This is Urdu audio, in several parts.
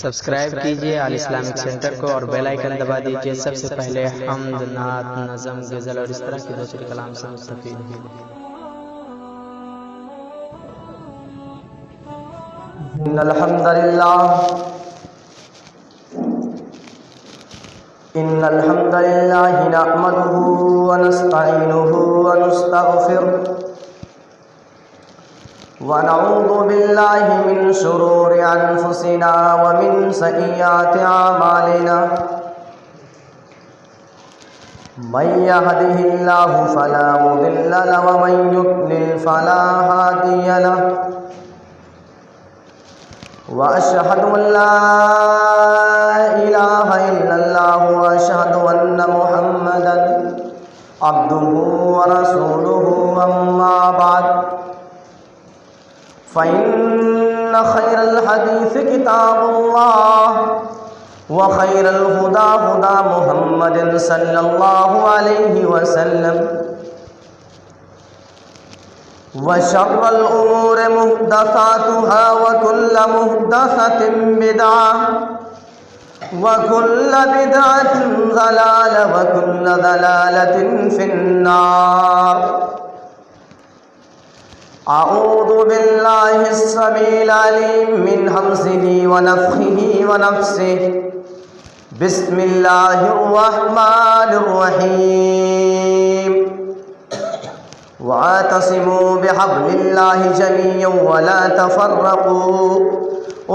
سبسکرائب کیجئے آل اسلامک سینٹر کو اور بیل آئیکن دبا دیجئے سب سے پہلے حمد، نعت، نظم، غزل اور اس طرح کے دوسرے کلام سے مستفید ہیں۔ ان الحمد لله نحمده ونستعينه ونستغفره ونعوذ بالله من شرور انفسنا ومن سيئات اعمالنا من يهده الله فلا مضل له ومن يضلل فلا هادي له وأشهد أن لا إله إلا الله وأشهد أن محمدا عبده ورسوله أما بعد فإن خير الحديث كتاب الله وخير الهدى هدى محمد صلى الله عليه وسلم وشر الأمور محدثاتها وكل محدثة بدعة وكل بدعة ضلالة وكل ضلالة في النار أعوذ بالله السميع العليم من همزه ونفخه ونفسه بسم الله الرحمن الرحيم واعتصموا بحبل الله جميعا ولا تفرقوا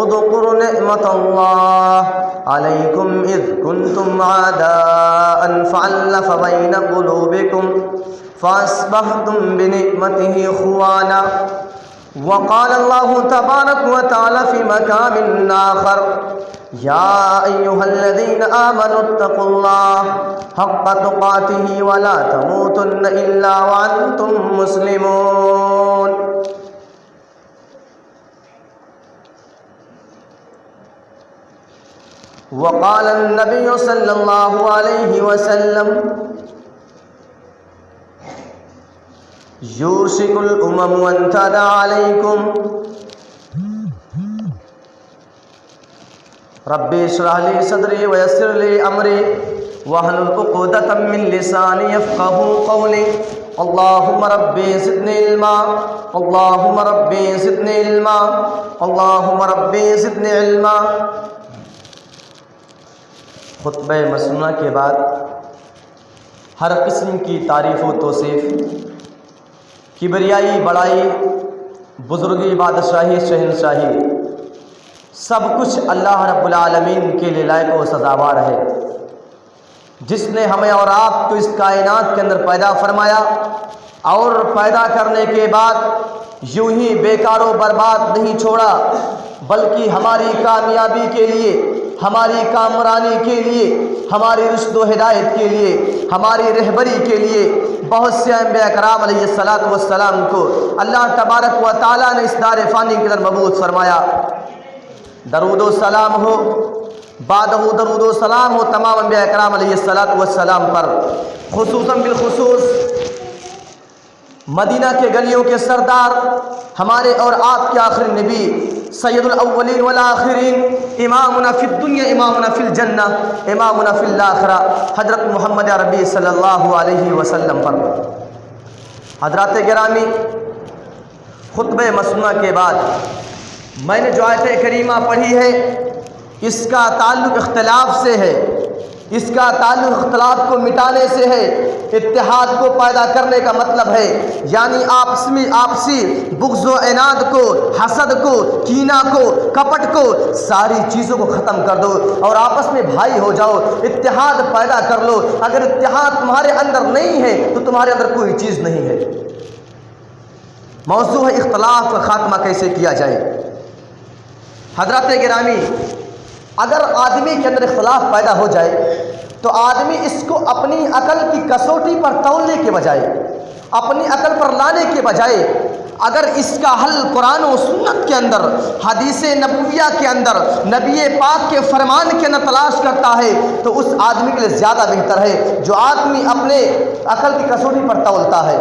اذكروا نعمة الله عليكم إذ كنتم أعداء فألف بين قلوبكم فأصبحتم بنعمته إخوانا وقال الله تبارك وتعالى في مقام آخر يا أيها الذين آمنوا اتقوا الله حق تقاته ولا تموتن إلا وأنتم مسلمون وقال النبي صلى الله عليه وسلم يوشك الأمم أن تدع عليكم ربي اشرح لي صدري ويسر لي أمري واحلل عقدة من لساني يفقهوا قولي اللهم ربي زدني علما اللهم ربي زدني علما اللهم ربي زدني علما۔ خطبہ مسنونہ کے بعد ہر قسم کی تعریف و توصیف، کبریائی، بڑائی، بزرگی، بادشاہی، شہنشاہی، سب کچھ اللہ رب العالمین کے لیے لائق و سزاوار ہے، جس نے ہمیں اور آپ کو اس کائنات کے اندر پیدا فرمایا اور پیدا کرنے کے بعد یوں ہی بیکار و برباد نہیں چھوڑا، بلکہ ہماری کامیابی کے لیے، ہماری کامرانی کے لیے، ہماری رشد و ہدایت کے لیے، ہماری رہبری کے لیے بہت سے انبیاء کرام علیہ السلام کو اللہ تبارک و تعالیٰ نے اس دار فانی کے اندر مبعوث فرمایا۔ درود و سلام ہو، بعدہ درود و سلام ہو تمام انبیاء کرام علیہ السلام پر، خصوصاً بالخصوص مدینہ کے گلیوں کے سردار، ہمارے اور آپ کے آخری نبی، سید الاولین والآخرین، امامنا فی الدنیا امامنا فی الجنہ امامنا فی الآخرہ، حضرت محمد عربی صلی اللہ علیہ وسلم پر۔ حضرات گرامی، خطبہ مسنونہ کے بعد میں نے جو آیت کریمہ پڑھی ہے، اس کا تعلق اختلاف سے ہے، اس کا تعلق اختلاف کو مٹانے سے ہے، اتحاد کو پیدا کرنے کا مطلب ہے، یعنی آپسی بغض و عناد کو، حسد کو، کینہ کو، کپٹ کو، ساری چیزوں کو ختم کر دو اور آپس میں بھائی ہو جاؤ، اتحاد پیدا کر لو۔ اگر اتحاد تمہارے اندر نہیں ہے تو تمہارے اندر کوئی چیز نہیں ہے۔ موضوع ہے اختلاف کا خاتمہ کیسے کیا جائے۔ حضرات گرامی، اگر آدمی کے اندر اختلاف پیدا ہو جائے تو آدمی اس کو اپنی عقل کی کسوٹی پر تولنے کے بجائے، اپنی عقل پر لانے کے بجائے، اگر اس کا حل قرآن و سنت کے اندر، حدیث نبویہ کے اندر، نبی پاک کے فرمان کے اندر تلاش کرتا ہے تو اس آدمی کے لیے زیادہ بہتر ہے جو آدمی اپنے عقل کی کسوٹی پر تولتا ہے۔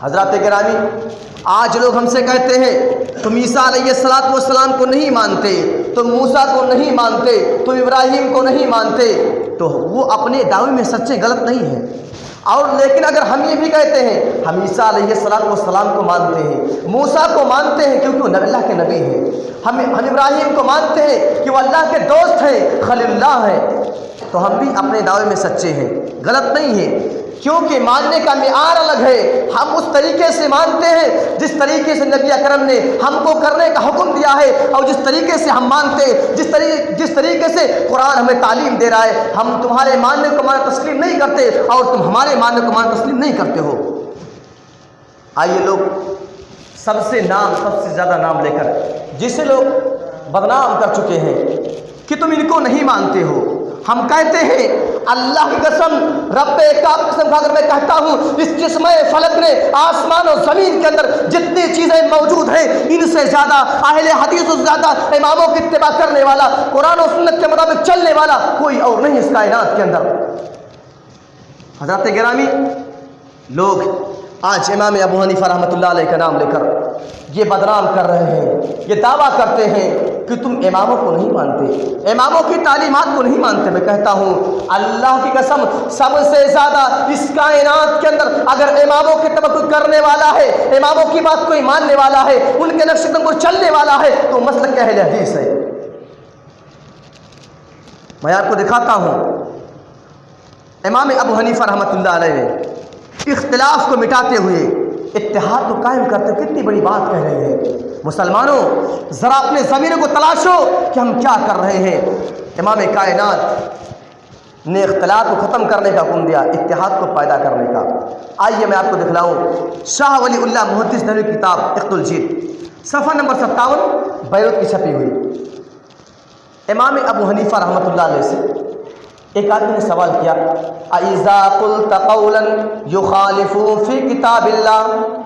حضرات گرامی، آج لوگ ہم سے کہتے ہیں تم عیسیٰ علیہ السلام کو نہیں مانتے، تم موسیٰ کو نہیں مانتے، تم ابراہیم کو نہیں مانتے، تو وہ اپنے دعوے میں سچے غلط نہیں ہیں۔ اور لیکن اگر ہم یہ بھی کہتے ہیں ہم عیسیٰ علیہ السلام کو مانتے ہیں، موسیٰ کو مانتے ہیں کیونکہ وہ اللہ کے نبی ہیں، ہم ابراہیم کو مانتے ہیں کہ وہ اللہ کے دوست ہیں، خلیل اللہ ہیں، تو ہم بھی اپنے دعوے میں سچے ہیں، غلط نہیں ہے، کیونکہ ماننے کا معیار الگ ہے۔ ہم اس طریقے سے مانتے ہیں جس طریقے سے نبی اکرم نے ہم کو کرنے کا حکم دیا ہے، اور جس طریقے سے ہم مانتے ہیں، جس طریقے سے قرآن ہمیں تعلیم دے رہا ہے۔ ہم تمہارے ماننے کو مان تسلیم نہیں کرتے اور تم ہمارے ماننے کو مان تسلیم نہیں کرتے ہو۔ آئیے لوگ سب سے زیادہ نام لے کر جسے لوگ بدنام کر چکے ہیں کہ تم ان کو نہیں مانتے ہو، ہم کہتے ہیں اللہ کی قسم، رب کعبہ کی قسم کھا کر میں کہتا ہوں اس جسم فلک نے آسمان اور زمین کے اندر جتنی چیزیں موجود ہیں ان سے زیادہ اہل حدیث سے زیادہ اماموں کی اتباع کرنے والا، قرآن و سنت کے مطابق چلنے والا کوئی اور نہیں اس کائنات کے اندر۔ حضرات گرامی، لوگ آج امام ابو حنیفہ رحمۃ اللہ علیہ کا نام لے کر یہ بدنام کر رہے ہیں، یہ دعویٰ کرتے ہیں کہ تم اماموں کو نہیں مانتے، اماموں کی تعلیمات کو نہیں مانتے۔ میں کہتا ہوں اللہ کی قسم سب سے زیادہ اس کائنات کے اندر اگر اماموں کی توقع کرنے والا ہے، اماموں کی بات کوئی ماننے والا ہے، ان کے نقش قدم کو چلنے والا ہے تو مسلک اہل حدیث ہے۔ میں آپ کو دکھاتا ہوں امام ابو حنیفہ رحمۃ اللہ علیہ نے اختلاف کو مٹاتے ہوئے اتحاد کو قائم کرتے کتنی بڑی بات کہہ رہے ہیں۔ مسلمانوں ذرا اپنے ضمیروں کو تلاشو کہ ہم کیا کر رہے ہیں۔ امام کائنات نے اختلاف کو ختم کرنے کا حکم دیا، اتحاد کو پیدا کرنے کا۔ آئیے میں آپ کو دکھلاؤں شاہ ولی اللہ محدث دہلوی کی کتاب اخت الجید صفحہ نمبر 57 بیروت کی چھپی ہوئی۔ امام ابو حنیفہ رحمۃ اللہ علیہ سے ایک آدمی نے سوال کیا اَإِذَا قُلْتَ قَوْلًا يُخَالِفُ فِي كِتَابِ اللَّهِ،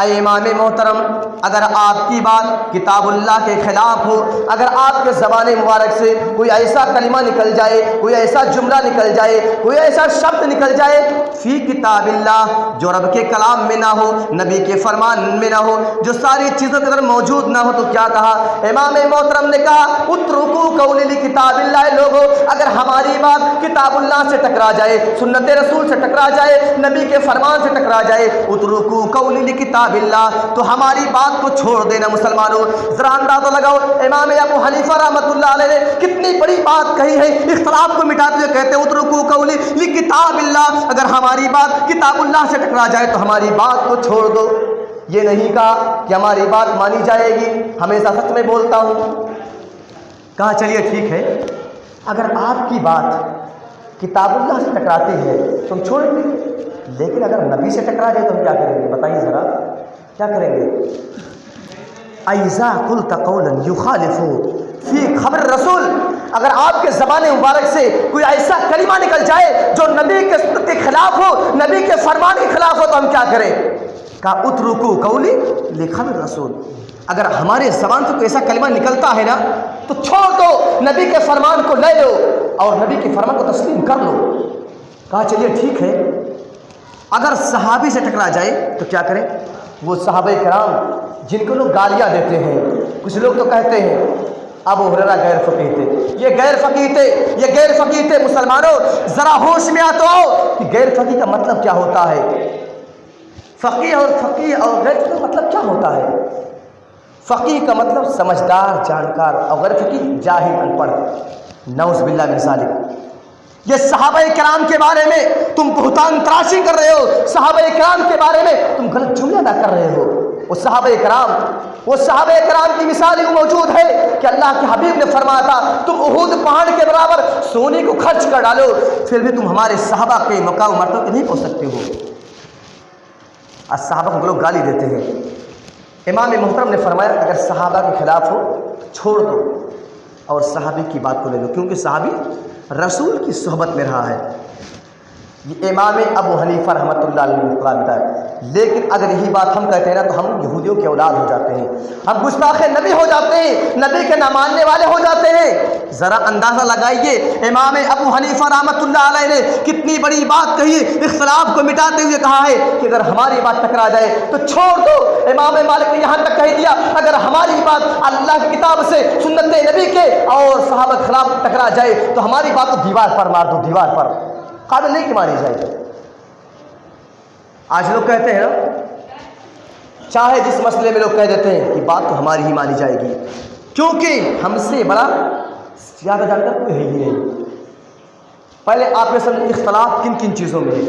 اے امام محترم اگر آپ کی بات کتاب اللہ کے خلاف ہو، اگر آپ کے زبان مبارک سے کوئی ایسا کلمہ نکل جائے، کوئی ایسا جملہ نکل جائے، کوئی ایسا شبد نکل جائے فی کتاب اللہ جو رب کے کلام میں نہ ہو، نبی کے فرمان میں نہ ہو، جو ساری چیزوں کے اندر موجود نہ ہو، تو کیا کہا امام محترم نے کہا اترکوا قولی لکتاب اللہ، لوگوں اگر ہماری بات کتاب اللہ سے ٹکرا جائے، سنت رسول سے ٹکرا جائے، نبی کے فرمان سے ٹکرا جائے، اترکوا قولی لکتاب اللہ، تو ہماری بات کو چھوڑ دینا۔ مسلمانوں ذرا اندازہ لگاؤ امام ابو حنیفہ رحمۃ اللہ علیہ نے کتنی بڑی بات کہی ہے، اختلاف کو مٹاتے ہوئے کہتے ہیں اترکوا قولی لکتاب اللہ، اگر ہماری بات کتاب اللہ سے ٹکرا جائے تو ہماری بات کو چھوڑ دو۔ یہ نہیں کہا کہ ہماری بات مانی جائے گی، ہمیشہ سچ میں بولتا ہوں۔ کہا چلیے ٹھیک ہے، اگر آپ کی بات کتاب اللہ سے ٹکراتی ہے تم چھوڑ دیں، لیکن اگر نبی سے ٹکرا جائے تو ہم کیا کریں گے؟ بتائیے ذرا کیا کریں گے؟ اَإِذَا قُلْتَ قَوْلًا يُخَالِفُ فِي خبر رسول، اگر آپ کے زبان مبارک سے کوئی ایسا کلمہ نکل جائے جو نبی کے سنت کے خلاف ہو، نبی کے فرمان کے خلاف ہو، تو ہم کیا کریں؟ کہا اترکوا قولی لخبر رسول، اگر ہمارے زبان سے کوئی ایسا کلمہ نکلتا ہے نا تو چھوڑ دو، نبی کے فرمان کو لے لو اور نبی کے فرمان کو تسلیم کر لو۔ کہا چلیے ٹھیک ہے، اگر صحابی سے ٹکرا جائے تو کیا کریں؟ وہ صحابہ کرام جن کو لوگ گالیاں دیتے ہیں، کچھ لوگ تو کہتے ہیں ابو ہریرہ غیر فقیہ تھے، یہ غیر فقیہ تھے، یہ غیر فقیہ تھے۔ مسلمانوں ذرا ہوش میں آ تو آؤ کہ غیر فقیہ کا مطلب کیا ہوتا ہے، فقیہ اور غیر فقیہ کا مطلب کیا ہوتا ہے۔ فقیہ کا مطلب سمجھدار، جانکار، اور غیر فقیہ جاہل، ان پڑھ۔ نعوذ باللہ من ذالک۔ یہ صحابہ کرام کے بارے میں تم بہتان تراشی کر رہے ہو، صحابہ کرام کے بارے میں تم غلط جملے ادا کر رہے ہو۔ وہ صحابہ کرام کی مثال موجود ہے کہ اللہ کے حبیب نے فرمایا تھا تم احد پہاڑ کے برابر سونے کو خرچ کر ڈالو، پھر بھی تم ہمارے صحابہ کے مقام مرتبہ نہیں پہنچ سکتے ہو۔ آج صحابہ کو لوگ گالی دیتے ہیں۔ امام محترم نے فرمایا اگر صحابہ کے خلاف ہو چھوڑ دو اور صحابی کی بات کو لے لو، کیونکہ صحابی رسول کی صحبت میں رہا ہے۔ یہ امام ابو حنیفہ رحمۃ اللہ علیہ نے بتایا۔ لیکن اگر یہی بات ہم کہتے ہیں نا تو ہم یہودیوں کے اولاد ہو جاتے ہیں، ہم گستاخ نبی ہو جاتے ہیں، نبی کے نہ ماننے والے ہو جاتے ہیں۔ ذرا اندازہ لگائیے امام ابو حنیفہ رحمۃ اللہ علیہ نے کتنی بڑی بات کہی، اختلاف کو مٹاتے ہوئے کہا ہے کہ اگر ہماری بات ٹکرا جائے تو چھوڑ دو۔ امام مالک نے یہاں تک کہہ دیا اگر ہماری بات اللہ کی کتاب سے، سنت نبی کے اور صحابہ کے خلاف ٹکرا جائے تو ہماری بات کو دیوار پر مار دو، دیوار پر، قابل نہیں کہ ماری جائے۔ آج لوگ کہتے ہیں نا، چاہے جس مسئلے میں لوگ کہہ دیتے ہیں کہ بات تو ہماری ہی مانی جائے گی، کیونکہ ہم سے بڑا زیادہ جانکر کوئی ہے ہی نہیں۔ پہلے آپ نے سمجھ اختلاف کن کن چیزوں میں ہے؟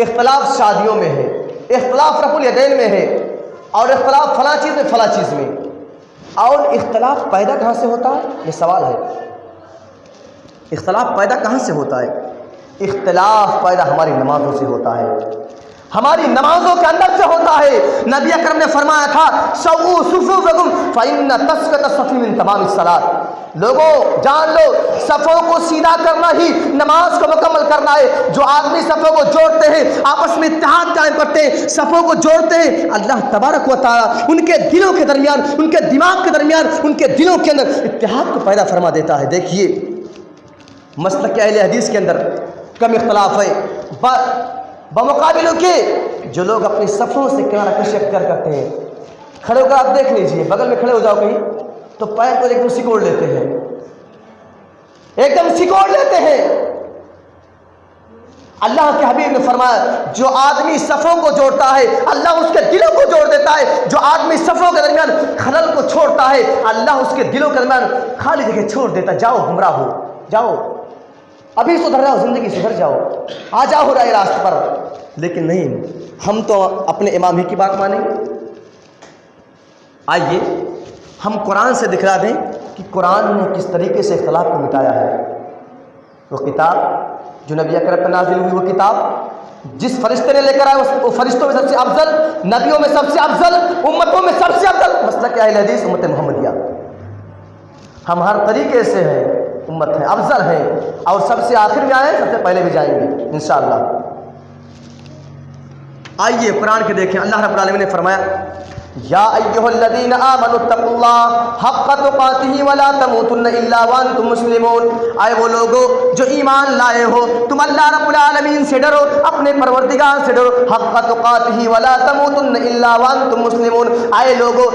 اختلاف شادیوں میں ہے، اختلاف رفع الیدین میں ہے، اور اختلاف فلاں چیز میں فلاں چیز میں۔ اور اختلاف پیدا کہاں سے ہوتا ہے؟ یہ سوال ہے، اختلاف پیدا کہاں سے ہوتا ہے؟ اختلاف پیدا ہماری نمازوں سے ہوتا ہے، ہماری نمازوں کے اندر سے ہوتا ہے۔ نبی اکرم نے فرمایا تھا سووا صفوفکم فإن تسویۃ الصف من تمام الصلاۃ، لوگوں جان لو صفوں کو سیدھا کرنا ہی نماز کو مکمل کرنا ہے۔ جو آدمی صفوں کو جوڑتے ہیں، آپس میں اتحاد قائم کرتے ہیں، صفوں کو جوڑتے ہیں، اللہ تبارک و تعالی ان کے دلوں کے درمیان، ان کے دماغ کے درمیان، ان کے دلوں کے اندر اتحاد کو پیدا فرما دیتا ہے۔ دیکھیے مسلک اہل حدیث کے اندر کم اختلاف ہے بمقابل کے جو لوگ اپنی صفوں سے کنارہ کشی اختیار کرتے ہیں۔ کھڑے ہو کر آپ دیکھ لیجئے، بغل میں کھڑے ہو جاؤ کہیں تو پیر کو ایک دم سکوڑ لیتے ہیں، ایک دم سکوڑ لیتے ہیں۔ اللہ کے حبیب نے فرمایا جو آدمی صفوں کو جوڑتا ہے اللہ اس کے دلوں کو جوڑ دیتا ہے، جو آدمی صفوں کے درمیان خلل کو چھوڑتا ہے اللہ اس کے دلوں کے درمیان خالی جگہ چھوڑ دیتا ہے۔ جاؤ گمراہ ہو، جاؤ ابھی سدھر جاؤ، زندگی سدھر جاؤ، آ جاؤ ہو رہا ہے راستہ پر۔ لیکن نہیں، ہم تو اپنے امام ہی کی بات مانیں گے۔ آئیے ہم قرآن سے دکھلا دیں کہ قرآن نے کس طریقے سے اختلاف کو مٹایا ہے۔ وہ کتاب جو نبی اکرم پر نازل ہوئی، وہ کتاب جس فرشتے نے لے کر آئے وہ فرشتوں میں سب سے افضل، نبیوں میں سب سے افضل، امتوں میں سب سے افضل مسلک اہل حدیث امت محمدیہ۔ ہم ہر طریقے سے ہیں، امت ہے، افضل ہے، اور سب سے آخر میں آئے، سب سے پہلے بھی جائیں گے انشاءاللہ۔ آئیے قرآن کے دیکھیں، اللہ رب العالمین نے فرمایا یا ایھا الذین آمنوا اتقوا اللہ حق تقاتہ ولا تموتن الا وانتم مسلمون، اے وہ لوگو جو ایمان لائے ہو تم اللہ رب العالمین سے ڈرو، اپنے پروردگار سے ڈرو، حق تقاتہ ولا تموتن الا وانتم مسلمون، اے لوگو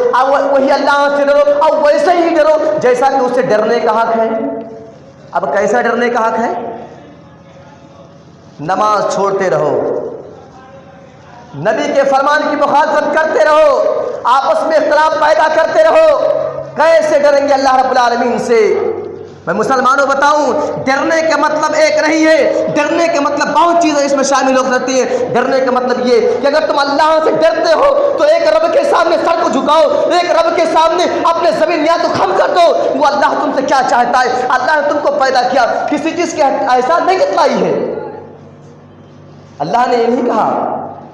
وہی اللہ سے ڈرو اور ویسے ہی ڈرو جیسا کہ اسے ڈرنے کا حق ہے۔ اب کیسا ڈرنے کا حق ہے؟ نماز چھوڑتے رہو، نبی کے فرمان کی مخالفت کرتے رہو، آپس میں اختلاف پیدا کرتے رہو، کیسے ڈریں گے اللہ رب العالمین سے؟ میں مسلمانوں بتاؤں ڈرنے کا مطلب ایک نہیں ہے، ڈرنے کا مطلب بہت چیزیں اس میں شامل ہو سکتی ہیں۔ ڈرنے کا مطلب یہ کہ اگر تم اللہ سے ڈرتے ہو تو ایک رب کے سامنے سر کو جھکاؤ، ایک رب کے سامنے اپنے زمین یا تو خم کر دو، وہ اللہ تم سے کیا چاہتا ہے۔ اللہ نے تم کو پیدا کیا، کسی چیز کی ایسا نہیں جتلائی ہے۔ اللہ نے یہ نہیں کہا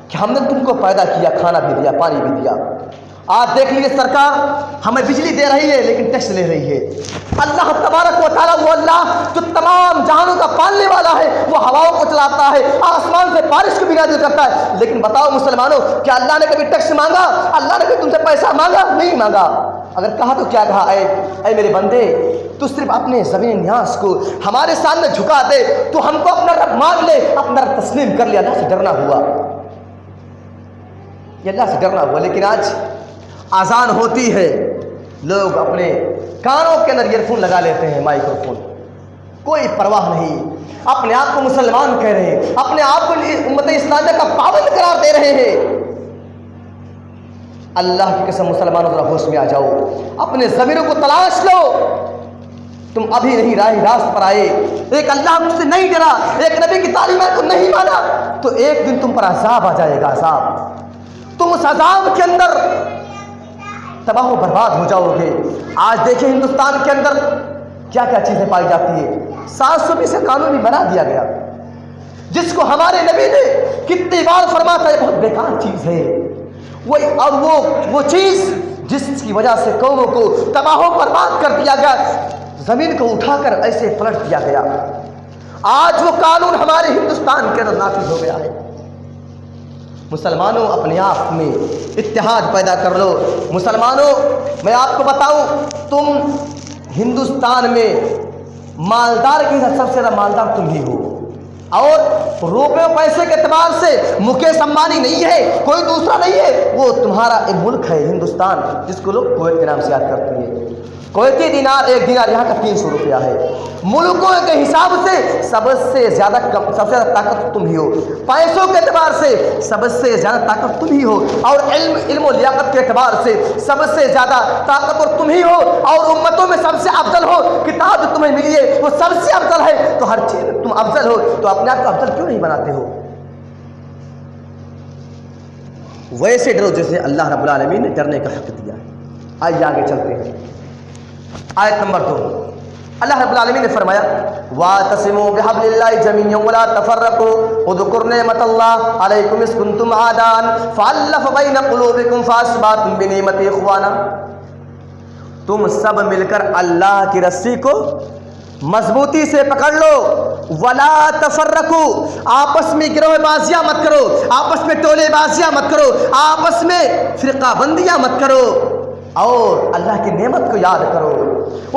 کہ ہم نے تم کو پیدا کیا، کھانا بھی دیا، پانی بھی دیا۔ آپ دیکھ لیجیے سرکار ہمیں بجلی دے رہی ہے لیکن ٹیکس لے رہی ہے۔ اللہ تبارک و تعالیٰ وہ اللہ جو تمام جہانوں کا پالنے والا ہے، وہ ہواؤں کو چلاتا ہے، آسمان سے بارش کو بھی نازل کرتا ہے۔ لیکن بتاؤ مسلمانوں کیا اللہ نے کبھی ٹیکس مانگا؟ اللہ نے کبھی تم سے پیسہ مانگا؟ نہیں مانگا۔ اگر کہا تو کیا کہا؟ اے میرے بندے تو صرف اپنے زمین نیاز کو ہمارے سامنے جھکا دے، تو ہم کو اپنا رب مان لے، اپنا رب تسلیم کر لے۔ اللہ سے ڈرنا ہوا، یہ اللہ سے ڈرنا ہوا۔ لیکن آج اذان ہوتی ہے، لوگ اپنے کانوں کے اندر ایئر فون لگا لیتے ہیں، مائکرو فون، کوئی پرواہ نہیں، اپنے آپ کو مسلمان کہہ رہے ہیں، اپنے آپ کو امت اسلامیہ کا پابند قرار دے رہے ہیں۔ اللہ کی قسم مسلمانوں ذرا ہوش میں آ جاؤ، اپنے ضمیروں کو تلاش لو۔ تم ابھی نہیں راست پر آئے، ایک اللہ سے نہیں ڈرا، ایک نبی کی تعلیمات کو نہیں مانا، تو ایک دن تم پر عذاب آ جائے گا، عذاب، تم اس عذاب کے اندر تباہ و برباد ہو جاؤ گے۔ آج دیکھیں ہندوستان کے اندر کیا کیا چیزیں پائی جاتی ہیں۔ 720 سے قانون بھی بنا دیا گیا، جس کو ہمارے نبی نے کتنی بار فرمایا تھا یہ بہت بیکار چیز ہے، اور وہ چیز جس کی وجہ سے قوموں کو تباہ و برباد کر دیا گیا، زمین کو اٹھا کر ایسے پلٹ دیا گیا۔ آج وہ قانون ہمارے ہندوستان کے اندر نافذ ہو گیا ہے۔ مسلمانوں اپنے آپ میں اتحاد پیدا کر لو۔ مسلمانوں میں آپ کو بتاؤں، تم ہندوستان میں مالدار کی سب سے زیادہ مالدار تم ہی ہو، اور روپے پیسے کے اعتبار سے مکیش امبانی نہیں ہے، کوئی دوسرا نہیں ہے، وہ تمہارا ایک ملک ہے ہندوستان، جس کو لوگ کویت کے نام سے یاد کرتے ہیں۔ کویتی دینار، ایک دینار یہاں کا 300 روپیہ ہے۔ ملکوں کے حساب سے سب سے زیادہ طاقت تم ہی ہو، پیسوں کے اعتبار سے سب سے زیادہ طاقت تم ہی ہو، اور علم و لیاقت کے اعتبار سے سب سے زیادہ طاقتور تم ہی ہو، اور امتوں میں سب سے افضل ہو۔ کتاب جو تمہیں ملی ہے وہ سب سے افضل ہے، تو ہر چیز تم افضل ہو، تو اپنے آپ کو افضل کیوں نہیں بناتے ہو؟ ویسے ڈرو جیسے اللہ رب العالمین نے ڈرنے کا حق دیا ہے۔ آئیے آگے چلتے ہیں، آیت نمبر 2۔ اللہ رب العالمین نے فرمایا وَاعْتَصِمُوا بِحَبْلِ اللَّهِ جَمِيعًا وَلَا تَفَرَّقُوا وَاذْكُرُوا نِعْمَةَ اللَّهِ عَلَيْكُمْ إِذْ كُنتُمْ أَعْدَاءً فَأَلَّفَ بَيْنَ قُلُوبِكُمْ فَأَصْبَحْتُمْ بِنِعْمَتِهِ إِخْوَانًا۔ تم سب مل کر اللہ کی رسی کو مضبوطی سے پکڑ لو، وَلَا تَفَرَّقُوا، آپس میں گروہ بازیاں مت کرو، آپس میں ٹولے بازیاں مت کرو، آپس میں فرقہ بندیاں مت کرو، اور اللہ کی نعمت کو یاد کرو،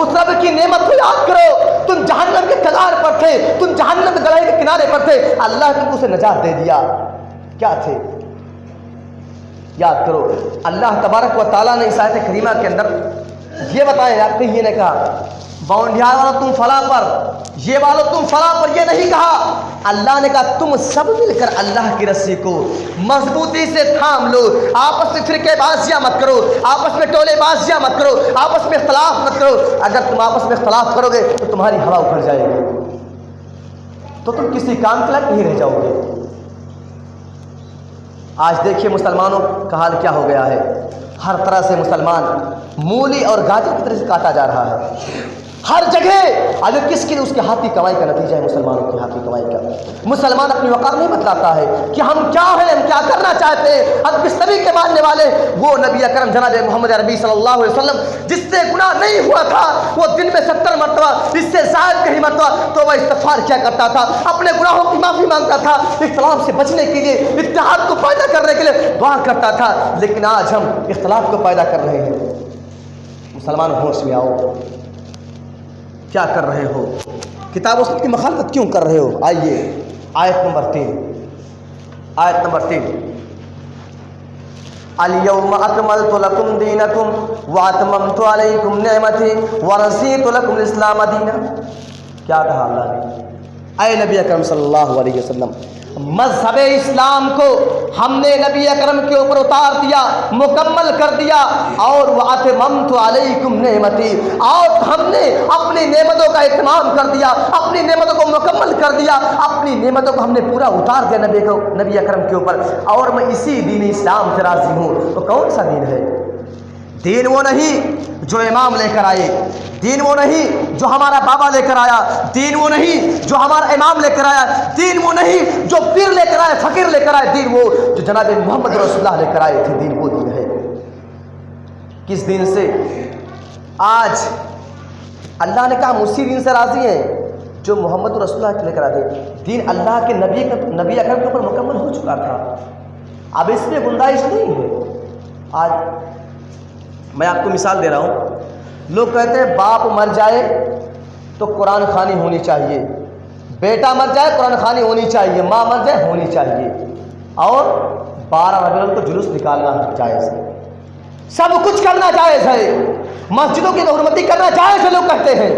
اس رب کی نعمت کو یاد کرو۔ تم جہنم کے کگار پر تھے، تم جہنم کے گڑھے کے کنارے پر تھے، اللہ نے تم کو اسے نجات دے دیا۔ کیا تھے؟ یاد کرو۔ اللہ تبارک و تعالیٰ نے اس آیت کریمہ کے اندر یہ بتایا، آپ کہیں یہ نے کہا باؤنڈیار والا تم فلاں پر، یہ والو تم فلاں پر، یہ نہیں کہا۔ اللہ نے کہا تم سب مل کر اللہ کی رسی کو مضبوطی سے تھام لو، آپس میں فرقے بازیاں مت کرو، آپس میں ٹولے بازیاں مت کرو، آپس میں اختلاف مت کرو۔ اگر تم آپس میں اختلاف کرو گے تو تمہاری ہوا اکھڑ جائے گی، تو تم کسی کام کے لائق نہیں رہ جاؤ گے۔ آج دیکھیے مسلمانوں کا حال کیا ہو گیا ہے، ہر طرح سے مسلمان مولی اور گاجر کی طرح سے کاٹا جا رہا ہے ہر جگہ۔ اگر کس کے لیے؟ اس کے ہاتھی کمائی کا نتیجہ ہے، مسلمانوں کی ہاتھی کمائی کا۔ مسلمان اپنی وقار نہیں بتلاتا ہے کہ ہم کیا ہیں، ہم کیا کرنا چاہتے ہیں۔ ہم کس نبی کے ماننے والے؟ وہ نبی اکرم جناب محمد عربی صلی اللہ علیہ وسلم جس سے گناہ نہیں ہوا تھا، وہ دن میں 70 مرتبہ، اس سے زائد کہیں مرتبہ توبہ استغفار کیا کرتا تھا، اپنے گناہوں کی معافی مانگتا تھا، اختلاف سے بچنے کے لیے، اتحاد کو پیدا کرنے کے لیے دعا کرتا تھا۔ لیکن آج ہم اختلاف کو پیدا کر رہے ہیں۔ مسلمان ہوش میں آؤ، کیا کر رہے ہو؟ کتاب و سنت کی مخالفت کیوں کر رہے ہو؟ آئیے آیت نمبر 3، آیت نمبر 3۔ اليوم اکملت لکم دینکم واتممت علیکم نعمتی ورضیت لکم الاسلام دینا۔ کیا کہا اللہ نے؟ اے نبی اکرم صلی اللہ علیہ وسلم، مذہب اسلام کو ہم نے نبی اکرم کے اوپر اتار دیا، مکمل کر دیا، اور وَأَتْمَمْتُ عَلَيْكُمْ نِعْمَتِي، اور ہم نے اپنی نعمتوں کا اتمام کر دیا، اپنی نعمتوں کو مکمل کر دیا، اپنی نعمتوں کو ہم نے پورا اتار دیا نبی اکرم کے اوپر، اور میں اسی دین اسلام سے راضی ہوں۔ تو کون سا دین ہے؟ دین وہ نہیں جو امام لے کر آئے، دین وہ نہیں جو ہمارا بابا لے کر آیا، دین وہ نہیں جو ہمارا امام لے کر آیا، دین وہ نہیں جو پیر لے کر آئے، فقیر لے کر آئے، دین وہ جو جناب محمد رسول اللہ لے کر آئے تھے، دین وہ دین ہے۔ کس دین سے؟ آج اللہ نے کہا ہم اسی دین سے راضی ہیں جو محمد رسول اللہ لے کر آتے۔ دین اللہ کے نبی اکرم کے اوپر مکمل ہو چکا تھا، اب اس میں گنجائش نہیں ہے۔ آج میں آپ کو مثال دے رہا ہوں، لوگ کہتے ہیں باپ مر جائے تو قرآن خوانی ہونی چاہیے، بیٹا مر جائے قرآن خوانی ہونی چاہیے، ماں مر جائے ہونی چاہیے، اور 12 ربیع الاول کو جلوس نکالنا جائز ہے، سب کچھ کرنا جائز ہے، مسجدوں کی حرمتی کرنا جائز ہے، لوگ کہتے ہیں۔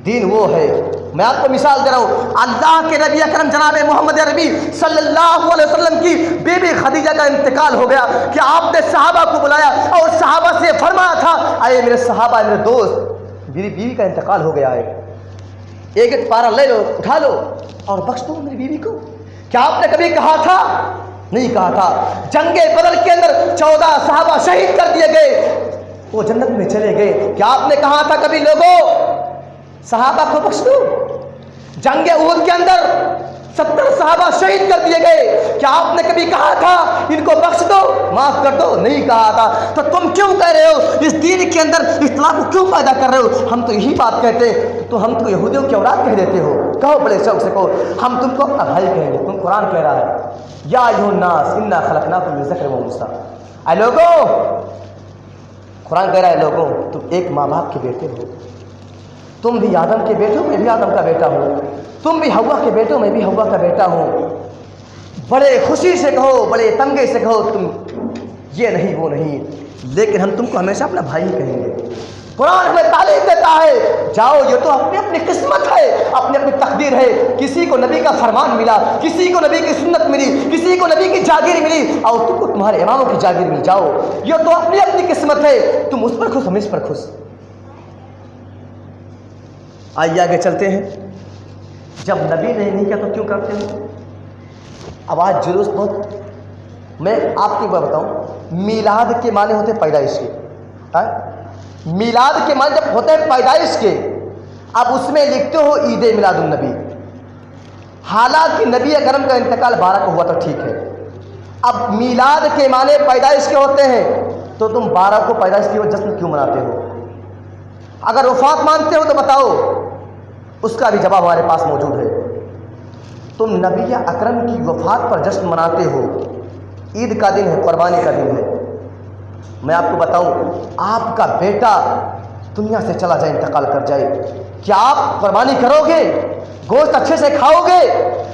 دین وہ ہے، میں آپ کو مثال دے رہا ہوں، اللہ کے نبی اکرم جناب محمد عربی صلی اللہ علیہ وسلم کی بی بی خدیجہ کا انتقال ہو گیا کہ آپ نے صحابہ کو بلایا اور صحابہ سے فرمایا تھا، اے میرے صحابہ، میرے دوست، میری بیوی کا انتقال ہو گیا ہے، ایک ایک پارا لے لو، اٹھا لو اور بخش دو میری بیوی کو۔ کیا آپ نے کبھی کہا تھا؟ نہیں کہا تھا۔ جنگ بدر کے اندر 14 صحابہ شہید کر دیے گئے، وہ جنت میں چلے گئے، کیا آپ نے کہا تھا کبھی لوگوں صحابہ کو بخش دو؟ جنگ احد کے اندر 70 صحابہ شہید کر دیے گئے، کیا آپ نے کبھی کہا تھا ان کو بخش دو، معاف کر دو؟ نہیں کہا تھا۔ تو تم کیوں کہہ رہے ہو اس دین کے اندر اختلاف کو کیوں پیدا کر رہے ہو؟ ہم تو یہی بات کہتے ہیں، تو ہم تو یہودیوں کی اولاد کہہ دیتے ہو، کہو بڑے شوق سے کہو، ہم تم کو اپنا بھائی کہیں گے، تم قرآن کہہ رہا ہے یا ایھا الناس انا خلقناکم من ذکر و انثی۔ اے لوگو، قرآن کہہ رہا ہے لوگوں تم ایک ماں باپ کے بیٹے ہو، تم بھی آدم کے بیٹے ہو، میں بھی آدم کا بیٹا ہوں، تم بھی ہوا کے بیٹے ہو، میں بھی ہوا کا بیٹا ہوں۔ بڑے خوشی سے کہو، بڑے تنگے سے کہو، تم یہ نہیں وہ نہیں، لیکن ہم تم کو ہمیشہ اپنا بھائی ہی کہیں گے۔ قرآن ہمیں تعلیم دیتا ہے جاؤ، یہ تو اپنی اپنی قسمت ہے، اپنی اپنی تقدیر ہے۔ کسی کو نبی کا فرمان ملا، کسی کو نبی کی سنت ملی، کسی کو نبی کی جاگیر ملی، اور تم کو تمہارے اماموں کی جاگیر مل جاؤ، یہ تو اپنی اپنی قسمت ہے۔ تم اس پر خوش، ہم اس پر خوش۔ آئیے آگے چلتے ہیں۔ جب نبی نے نہیں کیا تو کیوں کرتے ہیں؟ اب آج جلوس بہت، میں آپ کی بات بتاؤں، میلاد کے معنی ہوتے پیدائش کے، میلاد کے معنی جب ہوتے ہیں پیدائش کے، اب اس میں لکھتے ہو عید میلاد النبی، حالانکہ نبی اکرم کا انتقال 12 کو ہوا تو ٹھیک ہے۔ اب میلاد کے معنی پیدائش کے ہوتے ہیں تو تم 12 کو پیدائش کی جشن کیوں مناتے ہو؟ اگر وفات مانتے ہو تو بتاؤ، اس کا بھی جواب ہمارے پاس موجود ہے۔ تم نبی اکرم کی وفات پر جشن مناتے ہو، عید کا دن ہے، قربانی کا دن ہے۔ میں آپ کو بتاؤں، آپ کا بیٹا دنیا سے چلا جائے، انتقال کر جائے، کیا آپ قربانی کرو گے؟ گوشت اچھے سے کھاؤ گے؟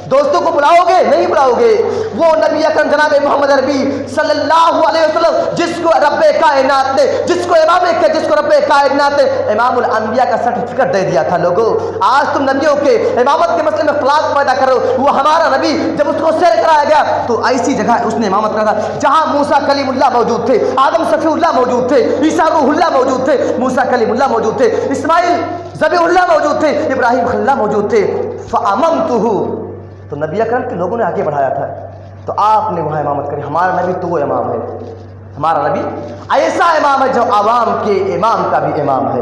دوستوں کو بلاؤ گے؟ نہیں بلاؤ گے۔ وہ نبی اکرم جناب محمد عربی صلی اللہ علیہ وسلم جس کو رب کائنات نے، جس کو امام نے، جس کو رب کائنات نے امام الانبیاء کا سرٹیفکیٹ دے دیا تھا۔ لوگوں آج تم نبیوں کے امامت کے مسئلے میں اختلاف پیدا کرو۔ وہ ہمارا نبی جب اس کو سیر کرایا گیا تو ایسی جگہ اس نے امامت کرا تھا جہاں موسیٰ کلیم اللہ موجود تھے، آدم صفی اللہ موجود تھے، عیسیٰ روح اللہ موجود تھے، موسیٰ کلیم اللہ موجود تھے، اسماعیل ذبیح اللہ موجود تھے، ابراہیم خلیل اللہ موجود تھے۔ فَأَمَمْتُهُ، تو نبی اکرم کے لوگوں نے آگے بڑھایا تھا، تو آپ نے وہاں امامت کری۔ ہمارا نبی تو وہ امام ہے، ہمارا نبی ایسا امام ہے جو عوام کے امام کا بھی امام ہے،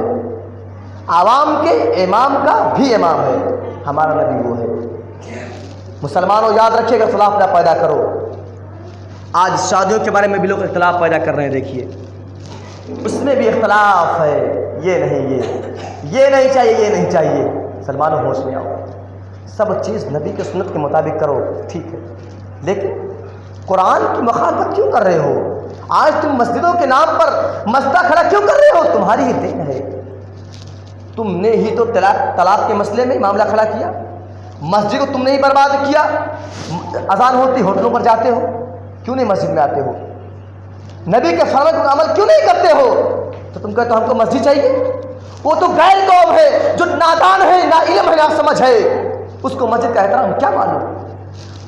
عوام کے امام کا بھی امام ہے، ہمارا نبی وہ ہے۔ مسلمانوں یاد رکھیے گا، اختلاف نہ پیدا کرو۔ آج شادیوں کے بارے میں بھی لوگ اختلاف پیدا کر رہے ہیں، دیکھیے اس میں بھی اختلاف ہے، یہ نہیں یہ نہیں چاہیے، یہ نہیں چاہیے۔ مسلمانوں ہوش میں آؤ، سب چیز نبی کے سنت کے مطابق کرو، ٹھیک ہے، لیکن قرآن کی مخالفت کیوں کر رہے ہو؟ آج تم مسجدوں کے نام پر مسجد کھڑا کیوں کر رہے ہو؟ تمہاری ہی دین ہے، تم نے ہی تو طلاق کے مسئلے میں معاملہ کھڑا کیا، مسجد کو تم نے ہی برباد کیا۔ اذان ہوتی ہوٹلوں پر جاتے ہو، کیوں نہیں مسجد میں آتے ہو؟ نبی کے فرمان پر عمل کیوں نہیں کرتے ہو؟ تو تم کہتے ہو ہم کو مسجد چاہیے۔ وہ تو غیر قوم ہے جو نادان ہے، نا علم ہے، نا سمجھ ہے، اس کو مسجد کا احترام کیا معلوم؟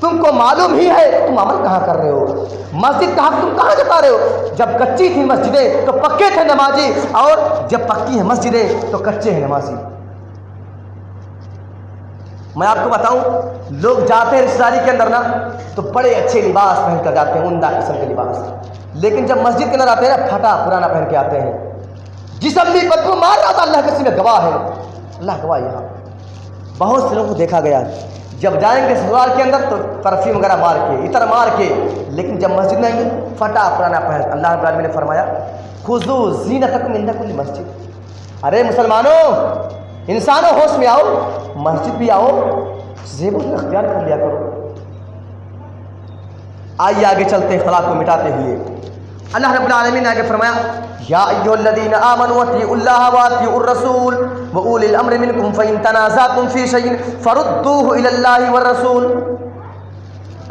تم کو معلوم ہی ہے، تم عمل کہاں کر رہے ہو؟ مسجد کا حق تم کہاں جتا رہے ہو؟ جب کچی تھی مسجدیں تو پکے تھے نمازی، اور جب پکی ہیں مسجدیں تو کچے ہیں نمازی۔ میں آپ کو بتاؤں، لوگ جاتے ہیں رشتہ داری کے اندر نا تو بڑے اچھے لباس پہن کر جاتے ہیں، عمدہ قسم کے لباس، لیکن جب مسجد کے اندر آتے ہیں نا پھٹا پرانا پہن کے آتے ہیں، جسم بھی بدبو مار رہا تھا، اللہ کسی میں گواہ ہے، اللہ گواہ۔ یہاں بہت سے لوگوں کو دیکھا گیا، جب جائیں گے سسرال کے اندر تو پرفیوم وغیرہ مار کے، عطر مار کے، لیکن جب مسجد میں آئیں گے پھٹا پرانا پہن۔ اللہ رب العالمین نے فرمایا خذوا زینتکم عند کل مسجد۔ ارے مسلمانوں، انسانوں ہوش میں آؤ، مسجد بھی آؤ، زیب و زینت اختیار کر لیا کرو۔ آئیے آگے چلتے ہیں اختلاف کو مٹاتے ہوئے۔ اللہ رب العالمین نے آگے فرمایا یا ایھا الذین آمنوا اطیعوا اللہ واطیعوا الرسول واولی الامر منکم فإن تنازعتم فی شیء فردوہ الی اللہ والرسول۔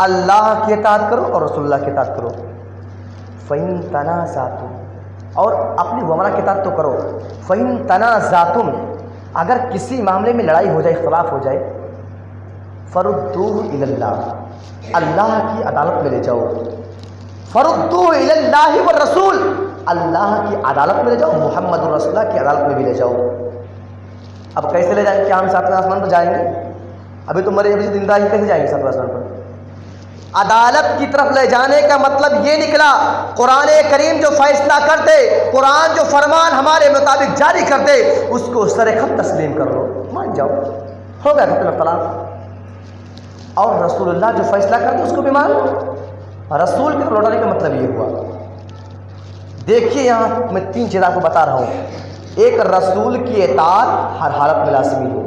اللہ کی اطاعت کرو اور رسول اللہ کی اطاعت کرو۔ فإن تنازعتم، اور اپنی ومرہ کی اطاعت تو کرو۔ فإن تنازعتم، اگر کسی معاملے میں لڑائی ہو جائے، اختلاف ہو جائے، فردوہ الی اللہ، اللہ کی عدالت میں لے جاؤ۔ فردوہ الی اللہ والرسول، اللہ کی عدالت میں لے جاؤ، محمد الرسول اللہ کی عدالت میں بھی لے جاؤ۔ اب کیسے لے جائیں گے؟ کیا ہم ساتویں آسمان پر جائیں گے؟ ابھی تو مرے ابھی زندہ ہی کیسے جائیں گے ساتویں آسمان پر؟ عدالت کی طرف لے جانے کا مطلب یہ نکلا، قرآن کریم جو فیصلہ کر دے، قرآن جو فرمان ہمارے مطابق جاری کر دے، اس کو سر خط تسلیم کر لو، مان جاؤ، ہو گیا ختم طلاق۔ اور رسول اللہ جو فیصلہ کر دے اس کو بھی مان لو۔ رسول کے لوٹانے کا مطلب یہ ہوا۔ دیکھیے یہاں میں 3 چیز آپ کو بتا رہا ہوں۔ ایک، رسول کی اطاعت ہر حالت میں لازمی ہے،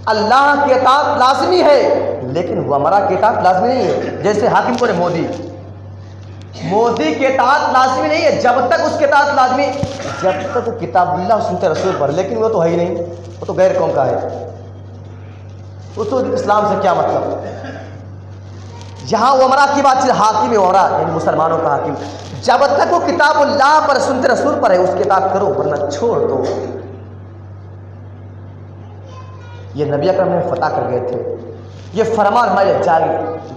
اللہ کی اطاعت لازمی ہے، لیکن ومرا کی اطاعت لازمی نہیں ہے۔ جیسے حاکم کو مودی، مودی کے اطاعت لازمی نہیں ہے، جب تک اس کے اطاعت لازمی، جب تک وہ کتاب اللہ سنت رسول پر، لیکن وہ تو ہے ہی نہیں، وہ تو غیر قوم کا ہے، اس تو اسلام سے کیا مطلب؟ یہاں عمرہ کی بات چیز، حاکم عمرہ یعنی مسلمانوں کا حاکم، جب تک وہ کتاب اللہ پر سنت رسول پر ہے اس کے اطاعت کرو، ورنہ چھوڑ دو۔ یہ نبی اکرم نے فتح کر گئے تھے، یہ فرمان ہمارے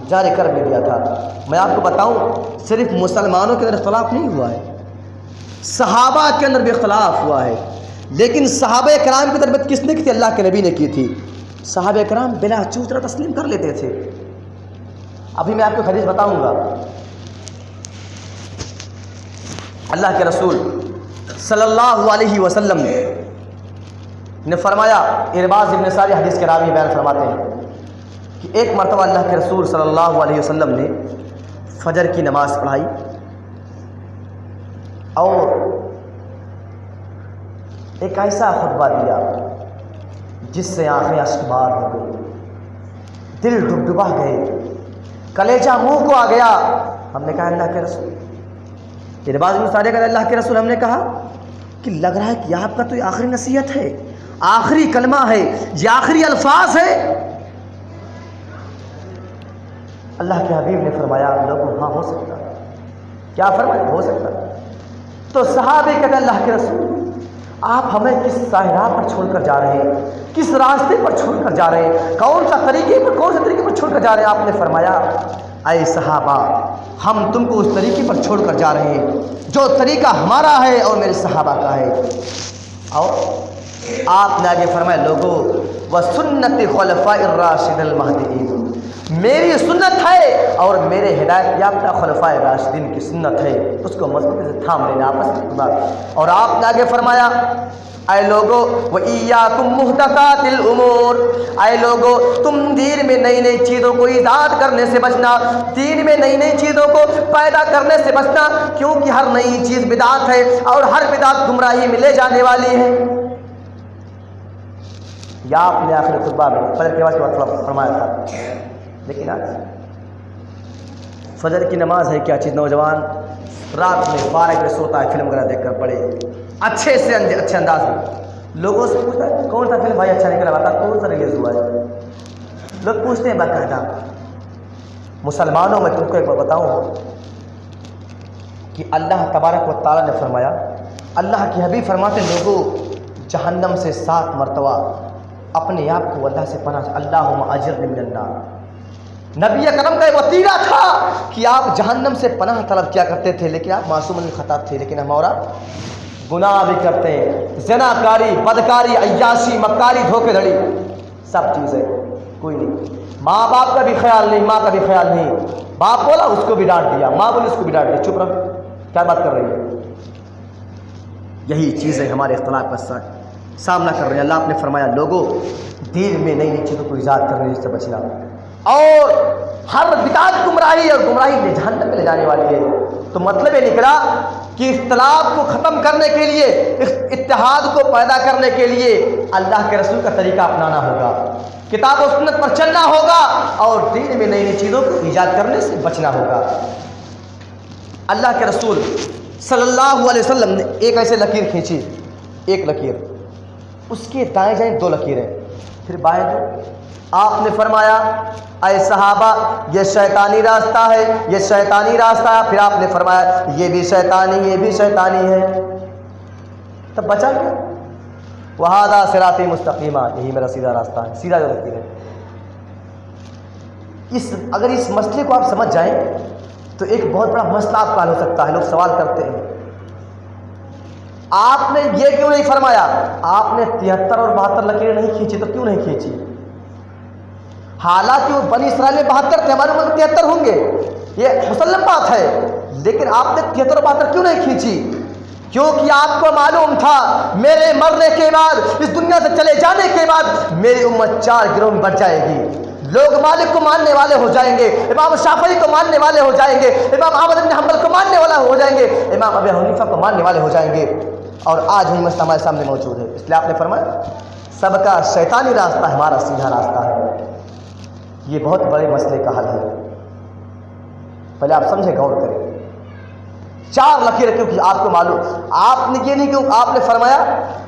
جاری کر بھی دیا تھا۔ میں آپ کو بتاؤں، صرف مسلمانوں کے اندر اختلاف نہیں ہوا ہے، صحابہ کے اندر بھی اختلاف ہوا ہے، لیکن صحابہ کرام کی تربیت کس نے کی تھی؟ اللہ کے نبی نے کی تھی۔ صحابہ کرام بلا چوچرا تسلیم کر لیتے تھے۔ ابھی میں آپ کو حدیث بتاؤں گا، اللہ کے رسول صلی اللہ علیہ وسلم نے فرمایا، ارباز ابن ساری حدیث کے راوی بیان فرماتے ہیں کہ ایک مرتبہ اللہ کے رسول صلی اللہ علیہ وسلم نے فجر کی نماز پڑھائی اور ایک ایسا خطبہ دیا جس سے آنکھیں اشکبار ہو گئی، دل ڈبڈبا گئے، کلیجہ منہ کو آ گیا۔ ہم نے کہا اللہ کے رسول، ارباز ابن ساری کا اللہ کے رسول، ہم نے کہا کہ لگ رہا ہے کہ آپ کا تو یہ آخری نصیحت ہے، آخری کلمہ ہے، یہ آخری الفاظ ہے۔ اللہ کے حبیب نے فرمایا، لوگوں ہاں ہو سکتا ہے۔ کیا فرمایا؟ ہو سکتا ہے۔ تو صحابہ کہتے اللہ کے رسول، آپ ہمیں کس راہ پر چھوڑ کر جا رہے ہیں، کس راستے پر چھوڑ کر جا رہے ہیں، کون سے طریقے پر چھوڑ کر جا رہے ہیں؟ آپ نے فرمایا، اے صحابہ، ہم تم کو اس طریقے پر چھوڑ کر جا رہے ہیں جو طریقہ ہمارا ہے اور میرے صحابہ کا ہے۔ اور آپ نے آگے فرمایا، لوگوں وَسُنَّتِ خُلَفَاءِ الرَّاشِدِينَ الْمَهْدِيِّينَ، میری سنت ہے اور میرے ہدایت یافتہ خلفائے راشدین کی سنت ہے، اس کو مضبوطی سے تھام لینا آپس میں۔ اور آپ نے آگے فرمایا، اے لوگو وَإِيَّاكُمْ مُحْدَثَاتِ الْأُمُورِ، اے لوگو تم دین میں نئی نئی چیزوں کو ایجاد کرنے سے بچنا، دین میں نئی نئی چیزوں کو پیدا کرنے سے بچنا، کیونکہ ہر نئی چیز بدعت ہے اور ہر بدعت گمراہی میں لے جانے والی ہے۔ یا آپ نے آخری خطبہ میں فجر کے بعد فرمایا تھا، لیکن آج فجر کی نماز ہے کیا چیز؟ نوجوان رات میں 12 بجے سوتا ہے، فلم وغیرہ دیکھ کر پڑے اچھے انداز میں، لوگوں سے پوچھتا ہے کون سا فلم بھائی اچھا نکلا، بتا کون سا ریلیز ہوا ہے، لوگ پوچھتے ہیں باقاعدہ۔ مسلمانوں میں تم کو ایک بات بتاؤں کہ اللہ تبارک و تعالیٰ نے فرمایا، اللہ کے حبیب فرماتے، لوگوں جہنم سے 7 مرتبہ اپنے آپ کو اللہ سے پناہ، اللہم اجرنی من النار۔ نبی اکرم کا ایک وطیرہ تھا کہ آپ جہنم سے پناہ طلب کیا کرتے تھے، لیکن آپ معصوم الخطا تھے، لیکن ہمارا گناہ بھی کرتے ہیں، زنا کاری، بدکاری، عیاشی، مکاری، دھوکے دھڑی، سب چیزیں کوئی نہیں۔ ماں باپ کا بھی خیال نہیں، ماں کا بھی خیال نہیں، باپ بولا اس کو بھی ڈانٹ دیا، ماں بولی اس کو بھی ڈانٹ دیا، چپ رہو، کیا بات کر رہی ہے؟ یہی چیزیں ہمارے اختلاف کا سامنا کر رہے ہیں۔ اللہ نے فرمایا، لوگوں دین میں نئی نئی چیزوں کو ایجاد کرنے سے بچنا، اور ہر بدعت گمراہی، اور گمراہی میں جہنم میں لے جانے والی ہے۔ تو مطلب یہ نکلا کہ اختلاف کو ختم کرنے کے لیے، اتحاد کو پیدا کرنے کے لیے اللہ کے رسول کا طریقہ اپنانا ہوگا، کتاب و سنت پر چلنا ہوگا، اور دین میں نئی نئی چیزوں کو ایجاد کرنے سے بچنا ہوگا۔ اللہ کے رسول صلی اللہ علیہ وسلم نے ایک ایسے لکیر کھینچی، ایک لکیر، اس کے دائیں جائیں 2 لکیریں، پھر بائیں جو، آپ نے فرمایا، اے صحابہ یہ شیطانی راستہ ہے، یہ شیطانی راستہ ہے، پھر آپ نے فرمایا یہ بھی شیطانی، یہ بھی شیطانی ہے، تب بچا کیا؟ وَهَذَا صِرَاطِي مُسْتَقِيمًا، یہی میرا سیدھا راستہ ہے، سیدھا جو لکیر ہے۔ اگر اس مسئلے کو آپ سمجھ جائیں تو ایک بہت بڑا مسئلہ آپ کا حل ہو سکتا ہے۔ لوگ سوال کرتے ہیں، آپ نے یہ کیوں نہیں فرمایا؟ آپ نے 73 اور 72 لکیریں نہیں کھینچی، تو کیوں نہیں کھینچی؟ حالانکہ وہ بنی اسرائیل میں 72 تھے، ہمارے ملک 73 ہوں گے، یہ مسلم بات ہے، لیکن آپ نے 73 اور 72 کیوں نہیں کھینچی؟ کیونکہ آپ کو معلوم تھا میرے مرنے کے بعد، اس دنیا سے چلے جانے کے بعد میری امت 4 گروہ میں بٹ جائے گی۔ لوگ مالک کو ماننے والے ہو جائیں گے، امام شافعی کو ماننے والے ہو جائیں گے، امام احمد بن حنبل کو ماننے والے ہو جائیں گے، امام ابو حنیفہ کو ماننے والے ہو جائیں گے، اور آج وہی مسئلہ ہمارے سامنے موجود ہے۔ اس لیے آپ نے فرمایا سب کا شیطانی راستہ ہمارا سیدھا راستہ ہے۔ یہ بہت بڑے مسئلے کا حل ہے، پہلے آپ سمجھیں، غور کریں۔ 4 لکیریں کیوں کی آپ کو معلوم؟ آپ نے یہ نہیں کیوں آپ نے فرمایا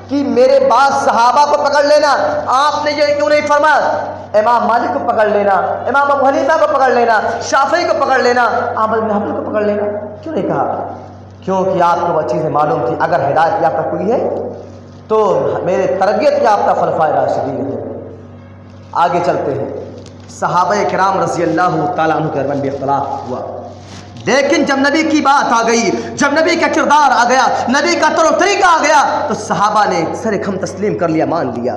کہ میرے بعد صحابہ کو پکڑ لینا، آپ نے یہ کیوں نہیں فرمایا امام مالک کو پکڑ لینا، امام ابو حنیفہ کو پکڑ لینا، شافعی کو پکڑ لینا، احمد بن حنبل کو پکڑ لینا؟ کیوں نہیں کہا؟ کیونکہ آپ کو وہ چیزیں معلوم تھی اگر ہدایت یافتہ کوئی ہے تو میرے تربیت یافتہ خلفائے راشدین ہیں۔ آگے چلتے ہیں، صحابہ کرام رضی اللہ تعالیٰ عنہ کے درمیان بھی اختلاف ہوا، لیکن جب نبی کی بات آ گئی، جب نبی کا کردار آ گیا، نبی کا طور و طریقہ آ گیا تو صحابہ نے سر خم تسلیم کر لیا، مان لیا۔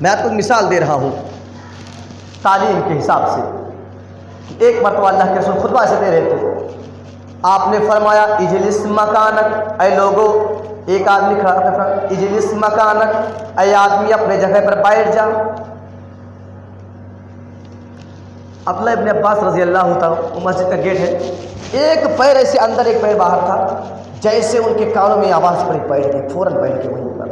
میں آپ کو مثال دے رہا ہوں تعلیم کے حساب سے کہ ایک مرتبہ اللہ کے رسول خطبہ ایسے دے رہے تھے، آپ نے فرمایا اجلس مکانک، اے لوگو، ایک آدمی کھڑا تھا، اجلس مکانک، اے آدمی اپنے جگہ پر بیٹھ جا۔ عبداللہ ابن عباس رضی اللہ تعالیٰ، مسجد کا گیٹ ہے، ایک پیر ایسے اندر ایک پیر باہر تھا، جیسے ان کے کانوں میں آواز پڑی بیٹھ گئے، فوراً بیٹھ گئے وہیں پر۔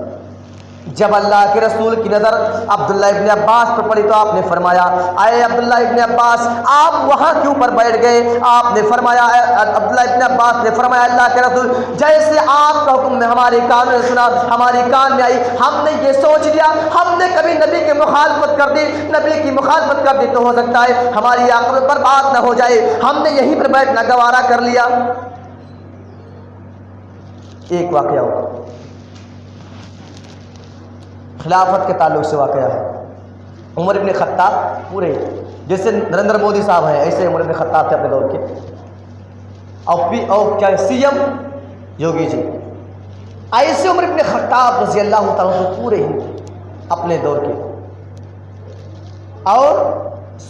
جب اللہ کے رسول کی نظر عبداللہ ابن عباس پر پڑی تو آپ نے فرمایا اے عبداللہ ابن عباس آپ وہاں کیوں پر بیٹھ گئے؟ آپ نے فرمایا، عبداللہ ابن عباس نے فرمایا اللہ کے رسول جیسے آپ کا حکم ہمارے کان میں سنا، ہماری کان میں آئی، ہم نے یہ سوچ لیا ہم نے کبھی نبی کی مخالفت کر دی، نبی کی مخالفت کر دی تو ہو سکتا ہے ہماری عاقبت برباد نہ ہو جائے، ہم نے یہیں پر بیٹھنا گوارا کر لیا۔ ایک واقعہ ہوا خلافت کے تعلق سے واقعہ ہے، عمر ابن خطاب، پورے جیسے نریندر مودی صاحب ہیں ایسے عمر ابن خطاب تھے اپنے دور کے، اور کیا سی ایم یوگی جی، ایسے عمر ابن خطاب رضی اللہ تعالیٰ عنہ پورے ہی اپنے دور کے، اور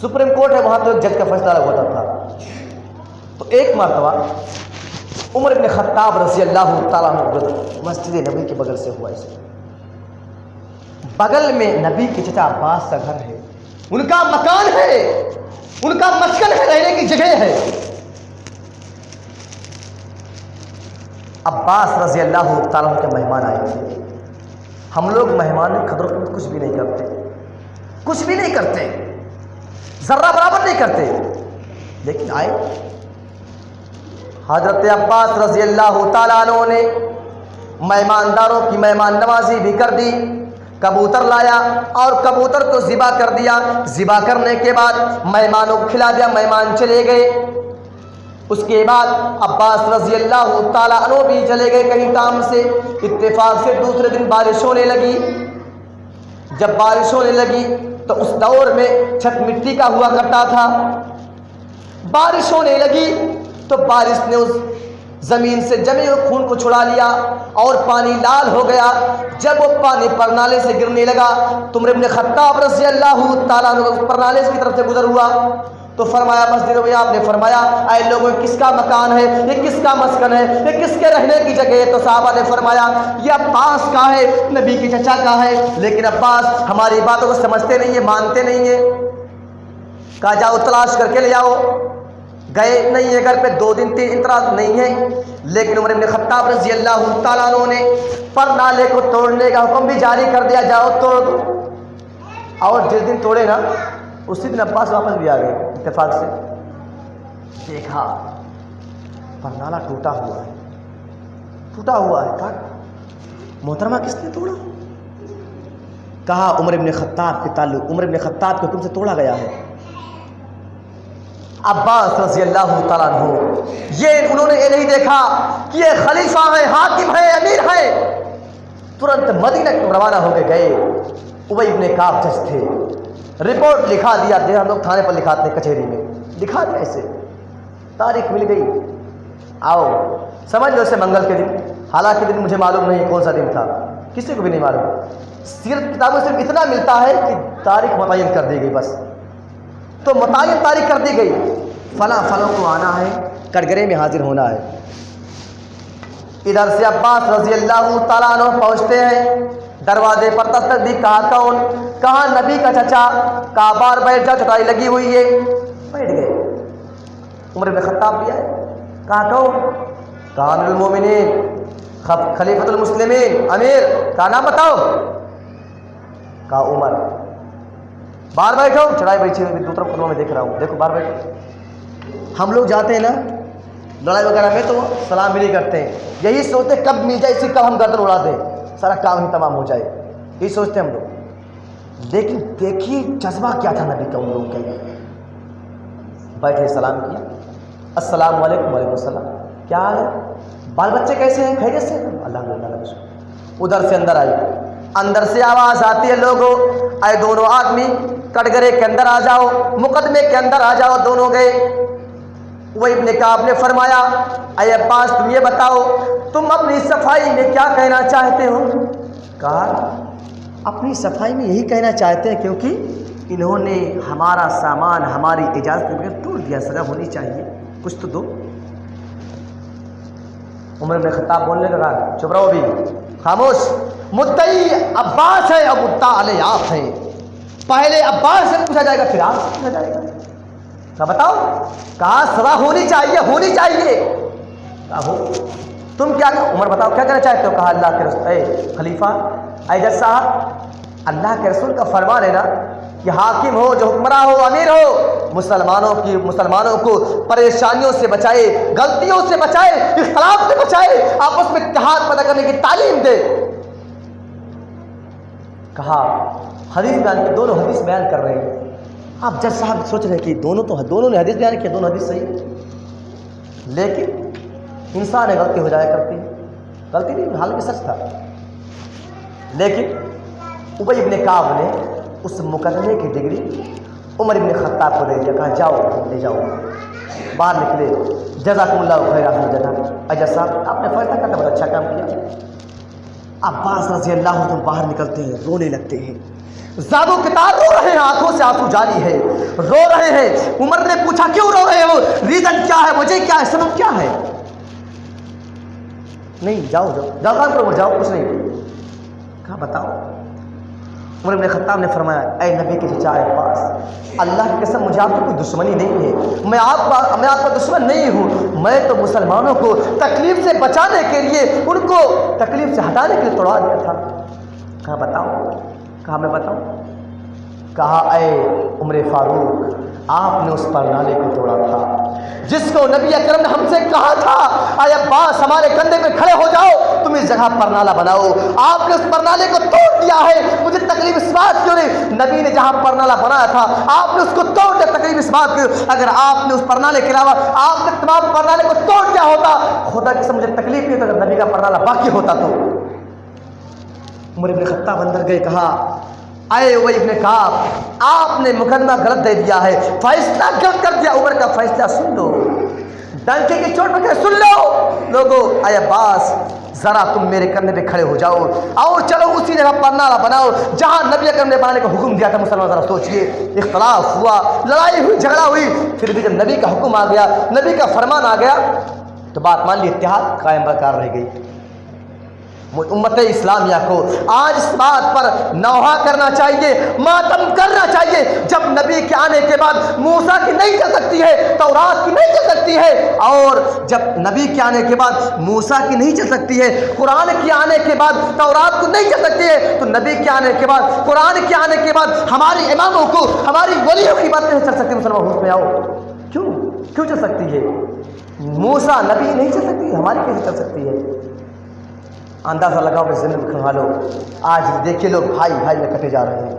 سپریم کورٹ ہے وہاں تو ایک جج کا فیصلہ ہوتا تھا۔ تو ایک مرتبہ عمر ابن خطاب رضی اللہ تعالیٰ عنہ مسجد نبی کے بغل سے ہوا، ایسے بغل میں نبی کے چچا عباس کا گھر ہے، ان کا مکان ہے، ان کا مسکن ہے، رہنے کی جگہ ہے۔ عباس رضی اللہ تعالیٰ کے مہمان آئے تھے، ہم لوگ مہمان کی قدر و کچھ بھی نہیں کرتے، کچھ بھی نہیں کرتے، ذرہ برابر نہیں کرتے، لیکن آئے حضرت عباس رضی اللہ تعالیٰ عنہ نے مہمانداروں کی مہمان نوازی بھی کر دی، کبوتر لایا اور کبوتر کو ذبح کر دیا، ذبح کرنے کے بعد مہمانوں کو کھلا دیا، مہمان چلے گئے۔ اس کے بعد عباس رضی اللہ تعالیٰ عنہ بھی چلے گئے کہیں کام سے، اتفاق سے دوسرے دن بارش ہونے لگی۔ جب بارش ہونے لگی تو اس دور میں چھت مٹی کا ہوا کرتا تھا، بارش ہونے لگی تو بارش نے اس زمین سے جمے ہوئے خون کو چھڑا لیا اور پانی لال ہو گیا۔ جب وہ پانی پرنالے سے گرنے لگا تو عمر ابن خطاب رضی اللہ تعالیٰ عنہ اس پرنالے کی طرف سے گزر ہوا تو فرمایا مسجد میں آپ نے فرمایا اے لوگوں کس کا مکان ہے، یہ کس کا مسکن ہے، یہ کس کے رہنے کی جگہ ہے؟ تو صحابہ نے فرمایا یہ عباس کا ہے، نبی کے چچا کا ہے، لیکن عباس ہماری باتوں کو سمجھتے نہیں ہیں، مانتے نہیں ہیں۔ کہا جاؤ تلاش کر کے لے آؤ، گئے نہیں ہے گھر پہ، 2 دن 3 اعتراض نہیں ہے، لیکن عمر بن خطاب رضی اللہ تعالیٰ عنہ نے پر نالے کو توڑنے کا حکم بھی جاری کر دیا، جاؤ توڑ دو۔ اور جس دن توڑے نا اسی دن عباس واپس بھی آ گئے، اتفاق سے دیکھا پر نالا ٹوٹا ہوا ہے، ٹوٹا ہوا ہے۔ کہا محترمہ کس نے توڑا؟ کہا عمر بن خطاب کے تعلق، عمر بن خطاب کے حکم سے توڑا گیا ہے۔ عباس رضی اللہ تعالیٰ عنہ یہ انہوں نے یہ نہیں دیکھا کہ یہ خلیفہ ہے، حاکم ہے، امیر ہے، ترنت مدینہ روانہ ہو کے گئے۔ ابی ابن کعب جج تھے، رپورٹ لکھا دیا، ہم لوگ تھانے پر لکھاتے ہیں، کچہری میں لکھا دیا، ایسے تاریخ مل گئی، آؤ سمجھ لو اسے منگل کے دن، حالانکہ دن مجھے معلوم نہیں کون سا دن تھا، کسی کو بھی نہیں معلوم، سیرت کتابوں سے صرف اتنا ملتا ہے کہ تاریخ متعین کر دی گئی، بس تو متعین تاریخ کر دی گئی، فلاں فلاں کو آنا ہے، کٹگرے میں حاضر ہونا ہے۔ ادھر سے عباس رضی اللہ تعالیٰ عنہ پہنچتے ہیں، دروازے پر دستک دی، کہا کون؟ کہا نبی کا چچا، کہا بار بیٹھ جا، چٹائی لگی ہوئی ہے، بیٹھ گئے۔ عمر بن خطاب بھی آئے، کہا کون؟ کہا امیر المومنین، خلیفۃ المسلمین، امیر، کہا نام بتاؤ؟ کہا عمر۔ باہر بیٹھو، چڑھائی بیٹھی ہوئی، دوسرا خطبہ میں دیکھ رہا ہوں، دیکھو باہر بیٹھو۔ ہم لوگ جاتے ہیں نا لڑائی وغیرہ میں تو سلام ملی کرتے ہیں، یہی سوچتے کب مل جائے، اسی کب ہم گردن اڑا دیں، سارا کام ہی تمام ہو جائے، یہی سوچتے ہیں ہم لوگ۔ لیکن دیکھیے جذبہ کیا تھا نبی کا ان لوگوں کے لیے۔ بیٹھے سلام کیا، السلام علیکم، وعلیکم السلام، کیا حال ہے، بال بچے کیسے ہیں، خیریت سے، الحمدللہ۔ ادھر سے اندر آئی، اندر سے آواز آتی ہے، لوگوں اے دونوں آدمی کٹگرے کے اندر آ جاؤ، مقدمے کے اندر آ جاؤ۔ دونوں گئے۔ وہ ابن کعب نے فرمایا اے عباس تم یہ بتاؤ تم اپنی صفائی میں کیا کہنا چاہتے ہو؟ کہا اپنی صفائی میں یہی کہنا چاہتے ہیں کیونکہ انہوں نے ہمارا سامان ہماری اجازت کے بغیر توڑ دیا، سزا ہونی چاہیے، کچھ تو دو۔ عمر بن خطاب بولنے لگا چپ رہو بھی، خاموش، مدعی عباس ہے اور مدعا علیہ آپ ہیں، پہلے عباس سے پوچھا جائے گا پھر آپ سے پوچھا جائے گا۔ کہا بتاؤ، کہا سزا ہونی چاہیے، ہونی چاہیے۔ کہا ہو، تم کیا، عمر بتاؤ کیا کہنا چاہتے ہو؟ کہا اللہ کے رسول، اے خلیفہ، اے جج صاحب، اللہ کے رسول کا فرمان ہے نا کہ حاکم ہو، جو حکمراں ہو، امیر ہو، مسلمانوں کو پریشانیوں سے بچائے، غلطیوں سے بچائے، اختلاف سے بچائے، آپس میں اتحاد پیدا کرنے کی تعلیم دے۔ کہا حدیث بیان کی، دونوں حدیث بیان کر رہے ہیں، آپ جج صاحب سوچ رہے ہیں کہ دونوں نے حدیث بیان کیا، دونوں حدیث صحیح ہے، لیکن انسان ہے غلطی ہو جایا کرتی ہے، غلطی نہیں حالانکہ سچ تھا، لیکن ابی ابن کعب نے اس مقدمے کی ڈگری عمر ابن خطاب کو دے دیا، کہا جاؤ لے جاؤ۔ باہر نکلے، جزاکم اللہ خیر جج صاحب آپ نے فیصلہ کرنا بہت اچھا کام کیا۔ عباس رضی اللہ عنہ باہر نکلتے ہیں، رونے لگتے ہیں، زادو کتار رو رہے ہیں، آنکھوں سے آنسو جاری ہے، رو رہے ہیں۔ عمر نے پوچھا کیوں رو رہے ہو، ریزن کیا ہے، وجہ کیا ہے، سبب کیا ہے؟ نہیں جاؤ کام کرو، جاؤ، کچھ نہیں۔ کہا بتاؤ۔ عمر بن خطاب نے فرمایا اے نبی کے چچا عباس، اللہ کی قسم مجھے آپ کی کوئی دشمنی نہیں ہے، میں آپ کا دشمن نہیں ہوں، میں تو مسلمانوں کو تکلیف سے بچانے کے لیے، ان کو تکلیف سے ہٹانے کے لیے توڑا دیا تھا۔ کہا بتاؤ۔ کہا میں بتاؤں۔ کہا اے عمر فاروق، آپ نے اس پرنالے کو توڑا تھا جس کو نبی اکرم نے ہم سے کہا تھا اے عباس ہمارے کندھے پہ کھڑے ہو جاؤ، تم اس جگہ پرنالہ بناؤ، آپ نے اس پرنالے کو توڑ دیا ہے۔ مجھے تکلیف اس بات کیوں نہیں، نبی نے جہاں پرنالہ بنایا تھا آپ نے اس کو توڑ دیا، تکلیف اس بات کیوں؟ اگر آپ نے اس پرنالے کے علاوہ آپ نے تمام پرنالے کو توڑ دیا ہوتا، خدا کی قسم مجھے تکلیف نہیں ہوتا، اگر نبی کا پرنالہ باقی ہوتا تو۔ عمر ابن خطاب اندر گئے، کہا اے ابی ابن کعب، آپ نے مقدمہ غلط دے دیا ہے، فیصلہ غلط کر دیا، عمر کا فیصلہ سن لو، ڈنکے کی چوٹ پہ سن لو۔ لوگو اے عباس ذرا تم میرے کندھے پہ کھڑے ہو جاؤ اور چلو اسی جگہ پرنالہ بناؤ جہاں نبی اکرم نے بنانے کا حکم دیا تھا۔ مسلمان ذرا سوچئے، اختلاف ہوا، لڑائی ہوئی، جھگڑا ہوئی، پھر بھی جب نبی کا حکم آ گیا، نبی کا فرمان آ گیا تو بات مان لی، اتحاد قائم برقرار رہ گئی۔ امت اسلامیہ کو آج اس بات پر نوحہ کرنا چاہیے، ماتم کرنا چاہیے، جب نبی کے آنے کے بعد موسیٰ کی نہیں چل سکتی ہے، تورات کی نہیں چل سکتی ہے، اور جب نبی کے آنے کے بعد موسیٰ کی نہیں چل سکتی ہے، قرآن کے آنے کے بعد تورات کو نہیں چل سکتی ہے، تو نبی کے آنے کے بعد، قرآن کے آنے کے بعد ہماری اماموں کو، ہماری ولیوں کی بات نہیں چل سکتی۔ مسلمان ہوش میں آؤ، کیوں چل سکتی ہے؟ موسیٰ نبی نہیں چل سکتی، ہماری کیسے چل سکتی ہے؟ اندازہ لگاؤ، اپنے ذہن میں کھنگا لو۔ آج دیکھیے لوگ بھائی میں کٹے جا رہے ہیں۔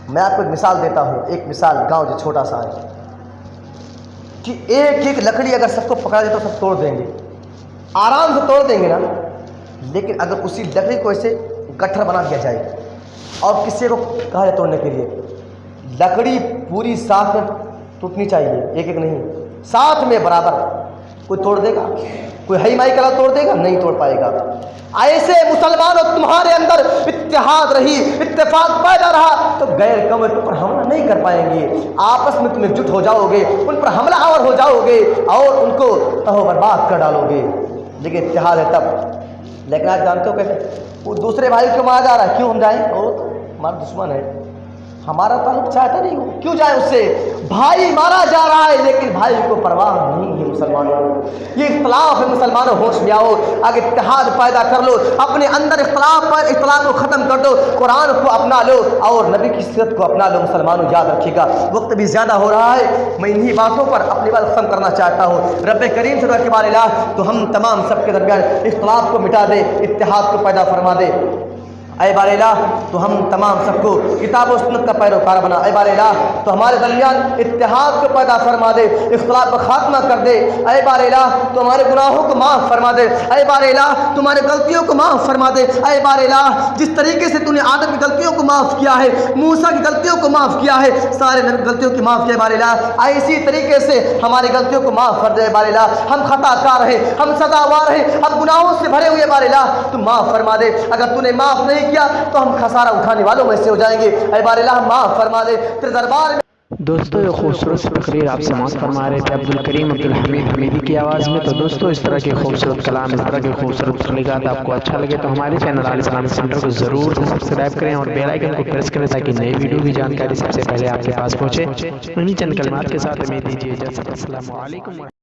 میں آپ کو ایک مثال دیتا ہوں، ایک مثال گاؤں جو چھوٹا سا ہے کہ ایک لکڑی اگر سب کو پکڑا جائے تو سب توڑ دیں گے، آرام سے توڑ دیں گے نا، لیکن اگر اسی لکڑی کو ایسے گٹھر بنا دیا جائے اور کسی کو کہا جائے توڑنے کے لیے، لکڑی پوری ساتھ میں ٹوٹنی چاہیے، ایک نہیں، ساتھ میں برابر۔ کوئی توڑ دے گا؟ کوئی ہائی مائی کلا توڑ دے گا؟ نہیں توڑ پائے گا۔ ایسے مسلمانوں تمہارے اندر اتحاد رہی، اتفاق پیدا رہا تو غیر قوموں پر حملہ نہیں کر پائیں گے، آپس میں تم جٹ ہو جاؤ گے، ان پر حملہ آور ہو جاؤ گے اور ان کو تہو برباد کر ڈالو گے، لیکن اتحاد ہے تب۔ لیکن آج جانتے ہو کیسے وہ دوسرے بھائی کو مارا جا رہا ہے، کیوں ہم جائیں؟ وہ تو ہمارا دشمن ہے، ہمارا تعلق چاہتا نہیں ہو، کیوں جائے اس سے؟ بھائی مارا جا رہا ہے لیکن بھائی کو پرواہ نہیں ہے مسلمانوں۔ یہ اختلاف ہے مسلمانوں، ہوش میں آؤ، اگر اتحاد پیدا کر لو، اپنے اندر اختلاف اختلاف کو ختم کر دو، قرآن کو اپنا لو اور نبی کی سیرت کو اپنا لو۔ مسلمانوں یاد رکھیے گا وقت بھی زیادہ ہو رہا ہے، میں انہی باتوں پر اپنی بات ختم کرنا چاہتا ہوں۔ رب کریم سے دعا کہ بار الہ تو ہم تمام سب کے درمیان اختلاف کو مٹا دے، اتحاد کو پیدا فرما دے۔ اے بار الہ تو ہم تمام سب کو کتاب و سنت کا پیروکار بنا۔ اے بار الہ تو ہمارے درمیان اتحاد کو پیدا فرما دے، اختلاف کا خاتمہ کر دے۔ اے بار الہ تو ہمارے گناہوں کو معاف فرما دے۔ اے بار الہ تمہارے غلطیوں کو معاف فرما دے۔ اے بار الہ جس طریقے سے تو نے آدم کی غلطیوں کو معاف کیا ہے، موسیٰ کی غلطیوں کو معاف کیا ہے، سارے نبی کی غلطیوں کی معاف کیا ہے بار الہ، اسی طریقے سے ہماری غلطیوں کو معاف کر دے بار الہ۔ ہم خطا کار ہیں، ہم سزاوار ہیں، ہم گناہوں سے بھرے ہوئے بار الہ تو معاف فرما دے۔ اگر تو نے معاف نہیں کیا تو ہم خسارہ اٹھانے والوں میں سے ہو جائیں گے۔ اے بار الہ معاف فرما دے، تیرے دربار میں دوستو یہ خوبصورت تقریر آپ سماعت فرما رہے تھے عبدالکریم عبدالحمید حمیدی کی آواز میں۔ تو دوستو اس طرح کے خوبصورت کلام، اس طرح کے خوبصورت تخلیقات آپ کو اچھا لگے تو ہمارے چینل عالی اسلامک سینٹر کو ضرور سبسکرائب کریں اور بیل آئیکن کو پریس کریں تاکہ نئی ویڈیو کی جانکاری سب سے پہلے آپ کے پاس پہنچے۔ انہی چند کلمات کے ساتھ امید دیجیے اجازت، السلام علیکم۔